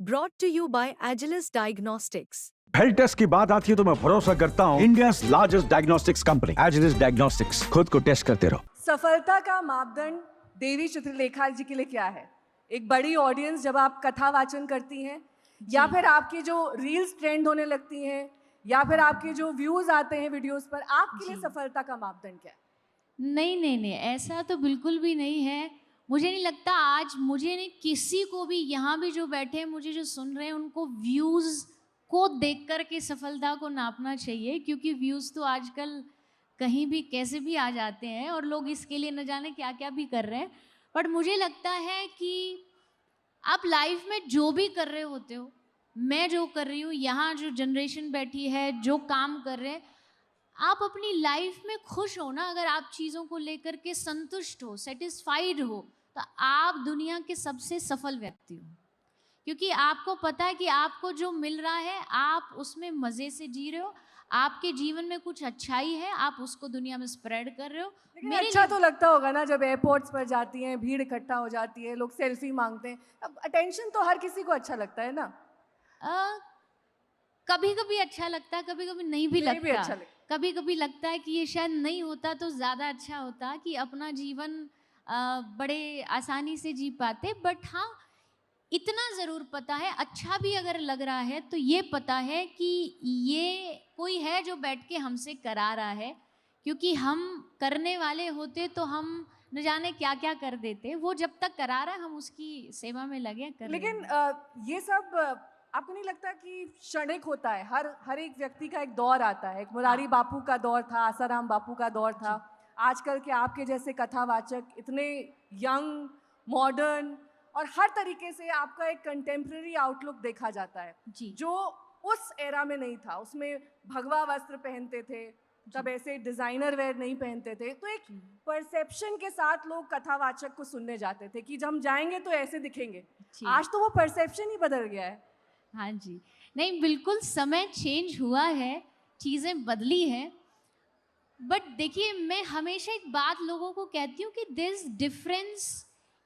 brought to you by Agilus Diagnostics. Health test की बात आती है तो मैं भरोसा करता हूँ India largest diagnostics company Agilus diagnostics. खुद को टेस्ट करते रहो। सफलता का मापदंड देवी चित्रलेखा जी के लिए क्या है? एक बड़ी ऑडियंस जब आप कथा वाचन करती हैं या फिर आपकी जो रील्स ट्रेंड होने लगती हैं या फिर आपके जो व्यूज आते हैं वीडियोस पर, आपके लिए सफलता का मापदंड क्या है? नहीं नहीं नहीं, ऐसा तो बिल्कुल भी नहीं है। मुझे नहीं लगता, आज मुझे नहीं, किसी को भी, यहाँ भी जो बैठे हैं, मुझे जो सुन रहे हैं, उनको व्यूज़ को देख कर के सफलता को नापना चाहिए, क्योंकि व्यूज़ तो आजकल कहीं भी कैसे भी आ जाते हैं और लोग इसके लिए न जाने क्या क्या भी कर रहे हैं। बट मुझे लगता है कि आप लाइफ में जो भी कर रहे होते हो, मैं जो कर रही हूँ, यहाँ जो जनरेशन बैठी है, जो काम कर रहे हैं, आप अपनी लाइफ में खुश हो ना, अगर आप चीज़ों को लेकर के संतुष्ट हो, सेटिस्फाइड हो, तो आप दुनिया के सबसे सफल व्यक्ति हो। क्योंकि आपको पता है कि आपको जो मिल रहा है, आप उसमें मज़े से जी रहे हो, आपके जीवन में कुछ अच्छाई है, आप उसको दुनिया में स्प्रेड कर रहे हो। लेकिन अच्छा तो लगता होगा ना जब एयरपोर्ट्स पर जाती हैं, भीड़ इकट्ठा हो जाती है, लोग सेल्फी मांगते हैं। अब अटेंशन तो हर किसी को अच्छा लगता है ना? कभी कभी अच्छा लगता है, कभी कभी नहीं भी नहीं भी लगता। अच्छा लगता। कभी कभी लगता है कि ये शायद नहीं होता तो ज़्यादा अच्छा होता, कि अपना जीवन बड़े आसानी से जी पाते। बट हाँ, इतना ज़रूर पता है, अच्छा भी अगर लग रहा है तो ये पता है कि ये कोई है जो बैठ के हमसे करा रहा है, क्योंकि हम करने वाले होते तो हम न जाने क्या क्या कर देते। वो जब तक करा रहा है, हम उसकी सेवा में लगे कर लेकिन लेंगे। ये सब आपको नहीं लगता कि क्षणिक होता है? हर एक व्यक्ति का एक दौर आता है। एक मुरारी बापू का दौर था, आसाराम बापू का दौर था। आजकल के आपके जैसे कथावाचक इतने यंग, मॉडर्न और हर तरीके से आपका एक कंटेम्प्रेरी आउटलुक देखा जाता है, जी। जो उस एरा में नहीं था। उसमें भगवा वस्त्र पहनते थे, तब ऐसे डिजाइनर वेयर नहीं पहनते थे। तो एक परसेप्शन के साथ लोग कथावाचक को सुनने जाते थे कि जब हम जाएंगे तो ऐसे दिखेंगे। जी। आज तो वो परसेप्शन ही बदल गया है। हाँ जी, नहीं बिल्कुल, समय चेंज हुआ है, चीज़ें बदली हैं। बट देखिए, मैं हमेशा एक बात लोगों को कहती हूँ कि देयर इज डिफरेंस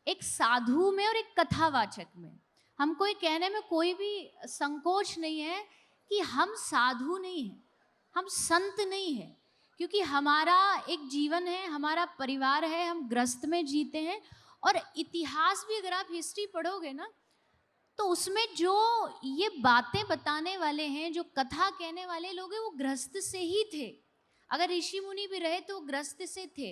एक साधु में और एक कथावाचक में। हमको ये कहने में कोई भी संकोच नहीं है कि हम साधु नहीं हैं, हम संत नहीं हैं, क्योंकि हमारा एक जीवन है, हमारा परिवार है, हम गृहस्थ में जीते हैं। और इतिहास भी अगर आप हिस्ट्री पढ़ोगे ना, तो उसमें जो ये बातें बताने वाले हैं, जो कथा कहने वाले लोग हैं, वो गृहस्थ से ही थे। अगर ऋषि मुनि भी रहे तो वो गृहस्थ से थे।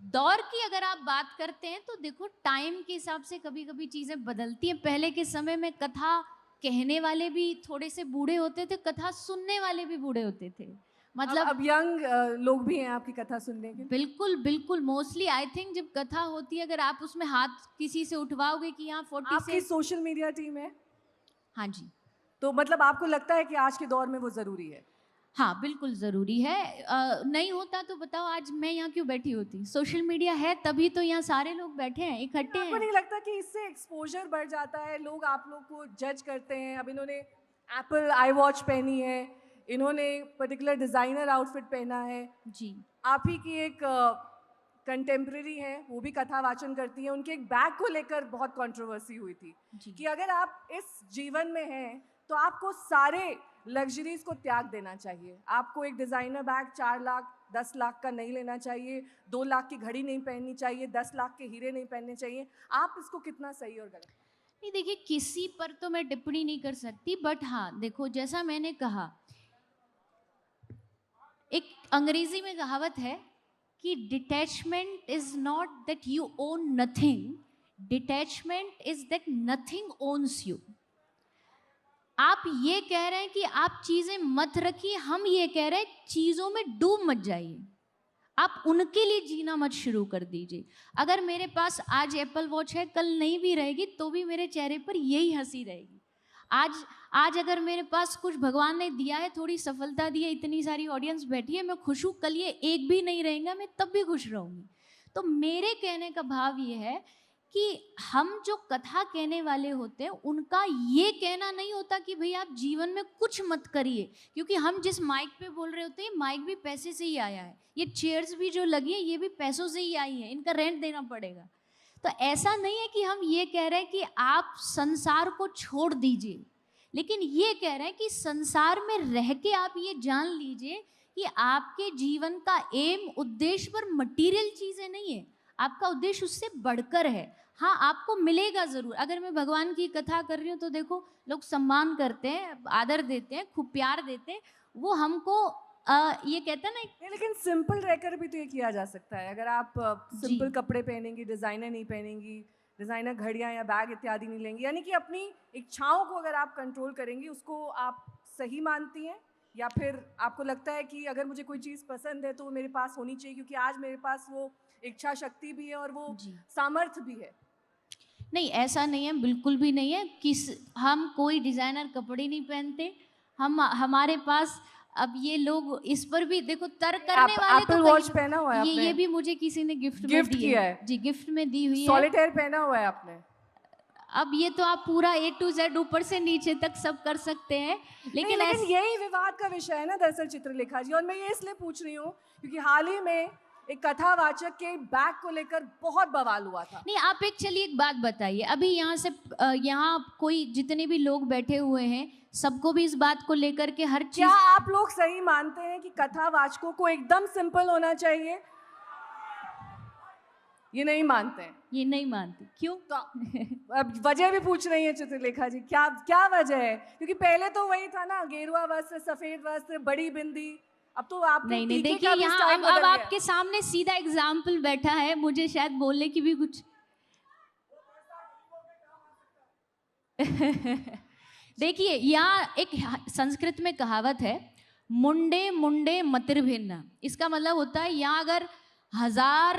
दौर की अगर आप बात करते हैं तो देखो, टाइम के हिसाब से कभी कभी चीज़ें बदलती हैं। पहले के समय में कथा कहने वाले भी थोड़े से बूढ़े होते थे, कथा सुनने वाले भी बूढ़े होते थे। मतलब अब यंग लोग भी हैं आपकी कथा सुनने के लिए। बिल्कुल बिल्कुल, मोस्टली आई थिंक जब कथा होती है, अगर आप उसमें हाथ किसी से उठवाओगे कि यहाँ 40 आपकी से। सोशल मीडिया टीम है, हाँ जी, तो मतलब आपको लगता है कि आज के दौर में वो जरूरी है? हाँ बिल्कुल ज़रूरी है। नहीं होता तो बताओ, आज मैं यहाँ क्यों बैठी होती? सोशल मीडिया है तभी तो यहाँ सारे लोग बैठे हैं, इकट्ठे आपको हैं। नहीं लगता कि इससे एक्सपोजर बढ़ जाता है? लोग आप लोग को जज करते हैं। अब इन्होंने एप्पल आई वॉच पहनी है, इन्होंने पर्टिकुलर डिजाइनर आउटफिट पहना है। जी आप ही की एक कंटेम्प्रेरी है, वो भी कथा वाचन करती है, उनके एक बैग को लेकर बहुत कंट्रोवर्सी हुई थी जी। कि अगर आप इस जीवन में हैं तो आपको सारे लग्जरीज को त्याग देना चाहिए। आपको एक डिज़ाइनर बैग 4 लाख 10 लाख का नहीं लेना चाहिए, 2 लाख की घड़ी नहीं पहननी चाहिए, 10 लाख के हीरे नहीं पहनने चाहिए। आप इसको कितना सही और गलत? नहीं, देखिए, किसी पर तो मैं टिप्पणी नहीं कर सकती, बट हाँ देखो, जैसा मैंने कहा, एक अंग्रेजी में कहावत है कि detachment is not that you own nothing, detachment is that nothing owns you. आप ये कह रहे हैं कि आप चीज़ें मत रखिए, हम ये कह रहे हैं चीज़ों में डूब मत जाइए, आप उनके लिए जीना मत शुरू कर दीजिए। अगर मेरे पास आज एप्पल वॉच है, कल नहीं भी रहेगी तो भी मेरे चेहरे पर यही हंसी रहेगी। आज अगर मेरे पास कुछ भगवान ने दिया है, थोड़ी सफलता दी है, इतनी सारी ऑडियंस बैठी है, मैं खुश हूँ। कल ये एक भी नहीं रहेगा, मैं तब भी खुश रहूँगी। तो मेरे कहने का भाव ये है कि हम जो कथा कहने वाले होते हैं, उनका ये कहना नहीं होता कि भाई आप जीवन में कुछ मत करिए, क्योंकि हम जिस माइक पे बोल रहे होते हैं, माइक भी पैसे से ही आया है, ये चेयर्स भी जो लगी है ये भी पैसों से ही आई है, इनका रेंट देना पड़ेगा। तो ऐसा नहीं है कि हम ये कह रहे हैं कि आप संसार को छोड़ दीजिए, लेकिन ये कह रहे हैं कि संसार में रह के आप ये जान लीजिए कि आपके जीवन का एम, उद्देश्य पर मटेरियल चीज़ें नहीं है, आपका उद्देश्य उससे बढ़कर है। हाँ, आपको मिलेगा ज़रूर। अगर मैं भगवान की कथा कर रही हूँ तो देखो लोग सम्मान करते हैं, आदर देते हैं, खूब प्यार देते हैं, वो हमको ये कहते हैं ना। नहीं, लेकिन सिंपल रहकर भी तो ये किया जा सकता है। अगर आप सिंपल जी। कपड़े पहनेंगी, डिज़ाइनर नहीं पहनेंगी, डिज़ाइनर घड़ियाँ या बैग इत्यादि नहीं लेंगी, यानी कि अपनी इच्छाओं को अगर आप कंट्रोल करेंगी, उसको आप सही मानती हैं? या फिर आपको लगता है कि अगर मुझे कोई चीज़ पसंद है तो वो मेरे पास होनी चाहिए क्योंकि आज मेरे पास वो इच्छा शक्ति भी है और वो जी। सामर्थ्य भी है? नहीं, ऐसा नहीं है, बिल्कुल भी नहीं है। हम कोई डिज़ाइनर कपड़े नहीं पहनते। हमारे पास अब ये लोग इस पर भी देखो तर्क करने वाले एप्पल तो वॉच पहना हुआ है आपने? ये भी मुझे किसी ने गिफ्ट में गिफ्ट दी किया है? जी, गिफ्ट में दी हुई है। सॉलिटेयर पहना हुआ है आपने? अब ये तो आप पूरा A to Z ऊपर से नीचे तक सब कर सकते हैं, लेकिन लेकिन यही विवाद का विषय है ना दरअसल चित्रलेखा जी, और मैं ये इसलिए पूछ रही हूँ क्योंकि हाल ही में एक कथावाचक के बैग को लेकर बहुत बवाल हुआ था। नहीं, आप चलिए एक बात बताइए, अभी यहाँ से यहाँ कोई जितने भी लोग बैठे हुए हैं सबको भी इस बात को लेकर के हर क्या चीज। आप लोग सही मानते हैं कि कथावाचकों को एकदम सिंपल होना चाहिए? ये नहीं मानते हैं? ये नहीं मानती, क्यों? तो अब वजह भी पूछ रही है चित्रलेखा जी, क्या क्या वजह है? क्योंकि पहले तो वही था ना, गेरुआ वस्त्र, सफेद वस्त्र, बड़ी बिंदी। अब तो आप नहीं, देखिए यहाँ अब आपके सामने सीधा एग्जाम्पल बैठा है, मुझे शायद बोलने की भी कुछ देखिए यहाँ एक संस्कृत में कहावत है, मुंडे मुंडे मतिर्भिन्न। इसका मतलब होता है यहाँ अगर 1000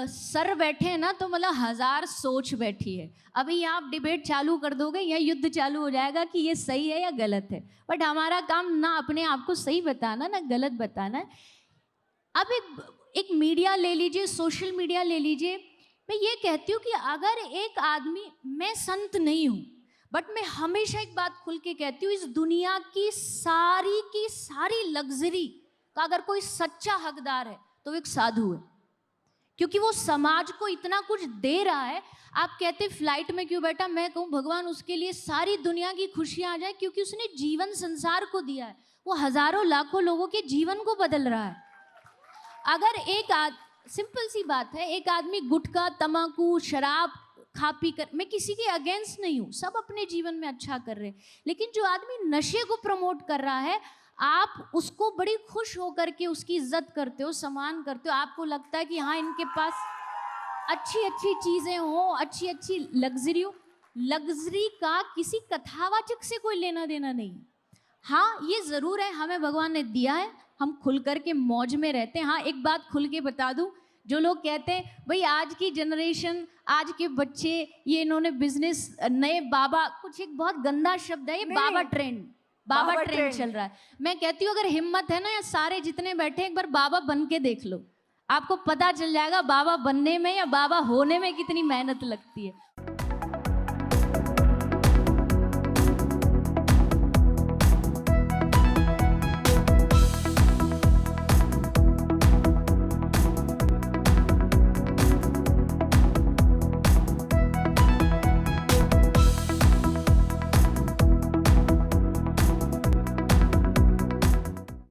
सर बैठे हैं ना तो मतलब 1000 सोच बैठी है। अभी यहाँ आप डिबेट चालू कर दोगे, यहाँ युद्ध चालू हो जाएगा कि ये सही है या गलत है। बट हमारा काम ना अपने आप को सही बताना ना गलत बताना है। अब एक मीडिया ले लीजिए, सोशल मीडिया ले लीजिए, मैं ये कहती हूँ कि अगर एक आदमी, मैं संत नहीं हूँ बट मैं हमेशा एक बात खुल के कहती हूँ, इस दुनिया की सारी लग्जरी का अगर कोई सच्चा हकदार है तो वो एक साधु है, क्योंकि वो समाज को इतना कुछ दे रहा है। आप कहते फ्लाइट में क्यों बैठा, मैं कहूँ भगवान उसके लिए सारी दुनिया की खुशियाँ आ जाए, क्योंकि उसने जीवन संसार को दिया है, वो हजारों लाखों लोगों के जीवन को बदल रहा है। अगर सिंपल सी बात है, एक आदमी गुटखा, तम्बाकू, शराब खा पी कर, मैं किसी के अगेंस्ट नहीं हूँ, सब अपने जीवन में अच्छा कर रहे हैं, लेकिन जो आदमी नशे को प्रमोट कर रहा है, आप उसको बड़ी खुश होकर के उसकी इज्जत करते हो, सम्मान करते हो। आपको लगता है कि हाँ इनके पास अच्छी अच्छी चीज़ें हों, अच्छी अच्छी लग्जरी हो। लग्जरी का किसी कथावाचक से कोई लेना देना नहीं। हाँ, ये ज़रूर है, हमें भगवान ने दिया है, हम खुल कर के मौज में रहते हैं। हाँ, एक बात खुल के बता दूं, जो लोग कहते हैं भाई आज की जनरेशन, आज के बच्चे, ये इन्होंने बिजनेस, नए बाबा, कुछ एक बहुत गंदा शब्द है ये, बाबा ट्रेंड चल रहा है। मैं कहती हूँ अगर हिम्मत है ना, या सारे जितने बैठे एक बार बाबा बन के देख लो, आपको पता चल जाएगा बाबा बनने में या बाबा होने में कितनी मेहनत लगती है।